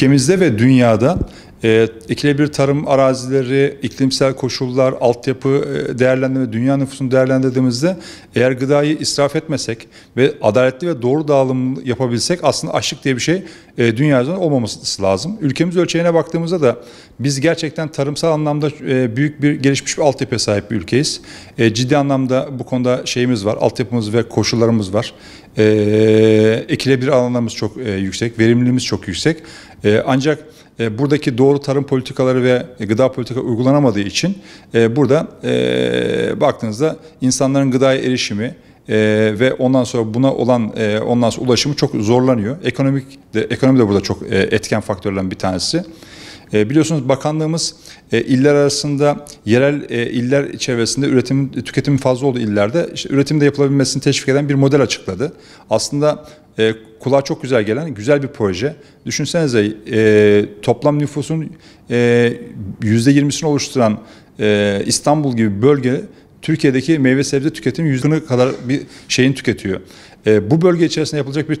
Ülkemizde ve dünyada ekilebilir tarım arazileri, iklimsel koşullar, altyapı değerlendirme, dünya nüfusunu değerlendirdiğimizde eğer gıdayı israf etmesek ve adaletli ve doğru dağılım yapabilsek aslında açlık diye bir şey dünyada olmaması lazım. Ülkemiz ölçeğine baktığımızda da biz gerçekten tarımsal anlamda büyük bir gelişmiş bir altyapıya sahip bir ülkeyiz. Ciddi anlamda bu konuda şeyimiz var, altyapımız ve koşullarımız var. Ekilebilir alanlarımız çok yüksek, verimliliğimiz çok yüksek. Ancak buradaki doğru tarım politikaları ve gıda politikaları uygulanamadığı için burada baktığınızda insanların gıdaya erişimi ve ondan sonra buna olan ulaşımı çok zorlanıyor. Ekonomi de burada çok etken faktörlerden bir tanesi. Biliyorsunuz bakanlığımız iller arasında yerel iller çevresinde tüketimin fazla olduğu illerde işte üretimde yapılabilmesini teşvik eden bir model açıkladı. Aslında kulağa çok güzel gelen güzel bir proje. Düşünsenize toplam nüfusun %20'sini oluşturan İstanbul gibi bir bölge Türkiye'deki meyve sebze tüketimi %10'u kadar bir şeyin tüketiyor. Bu bölge içerisinde yapılacak bir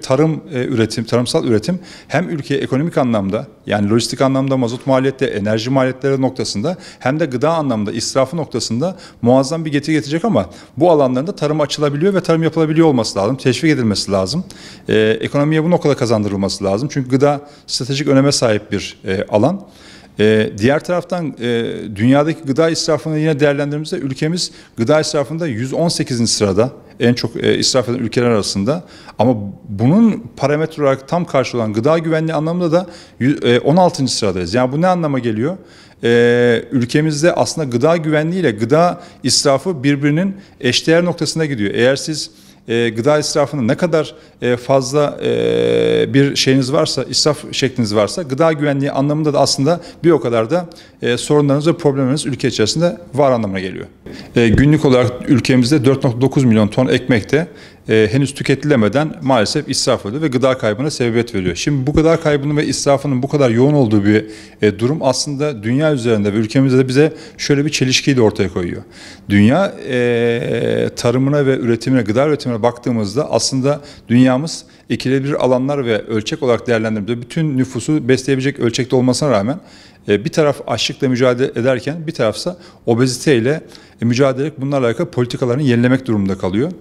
tarımsal üretim hem ülkeye ekonomik anlamda yani lojistik anlamda mazot maliyetleri, enerji maliyetleri noktasında hem de gıda anlamda israfı noktasında muazzam bir getiri getirecek ama bu alanlarında tarım açılabiliyor ve tarım yapılabiliyor olması lazım. Teşvik edilmesi lazım. Ekonomiye bu noktada kazandırılması lazım. Çünkü gıda stratejik öneme sahip bir alan. Diğer taraftan dünyadaki gıda israfını yine değerlendirdiğimizde ülkemiz gıda israfında 118. sırada en çok israf eden ülkeler arasında ama bunun parametre olarak tam karşı olan gıda güvenliği anlamında da 16. sıradayız. Yani bu ne anlama geliyor? Ülkemizde aslında gıda güvenliği ile gıda israfı birbirinin eşdeğer noktasına gidiyor. Eğer siz gıda israfının ne kadar fazla bir şeyiniz varsa, israf şekliniz varsa gıda güvenliği anlamında da aslında bir o kadar da sorunlarınız ve problemleriniz ülke içerisinde var anlamına geliyor. Günlük olarak ülkemizde 4,9 milyon ton ekmek de henüz tüketilemeden maalesef israf ediyor ve gıda kaybına sebebiyet veriyor. Şimdi bu gıda kaybının ve israfının bu kadar yoğun olduğu bir durum aslında dünya üzerinde ve ülkemizde de bize şöyle bir çelişkiyi de ortaya koyuyor. Dünya tarımına ve üretimine, gıda üretimine baktığımızda aslında dünyamız ekilebilir alanlar ve ölçek olarak değerlendirdiğimizde bütün nüfusu besleyebilecek ölçekte olmasına rağmen bir taraf açlıkla mücadele ederken bir tarafsa obeziteyle mücadele bunlarla alakalı politikalarını yenilemek durumunda kalıyor.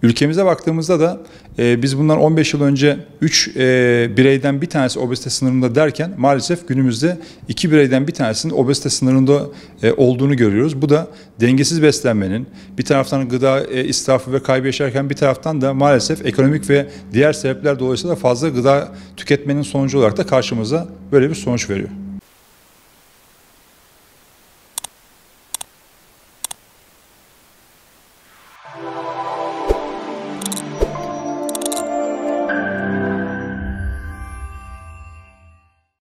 Ülkemize baktığımızda da biz bundan 15 yıl önce 3 bireyden bir tanesi obezite sınırında derken maalesef günümüzde 2 bireyden bir tanesinin obezite sınırında olduğunu görüyoruz. Bu da dengesiz beslenmenin bir taraftan gıda israfı ve kaybı yaşarken bir taraftan da maalesef ekonomik ve diğer sebepler dolayısıyla fazla gıda tüketmenin sonucu olarak da karşımıza böyle bir sonuç veriyor.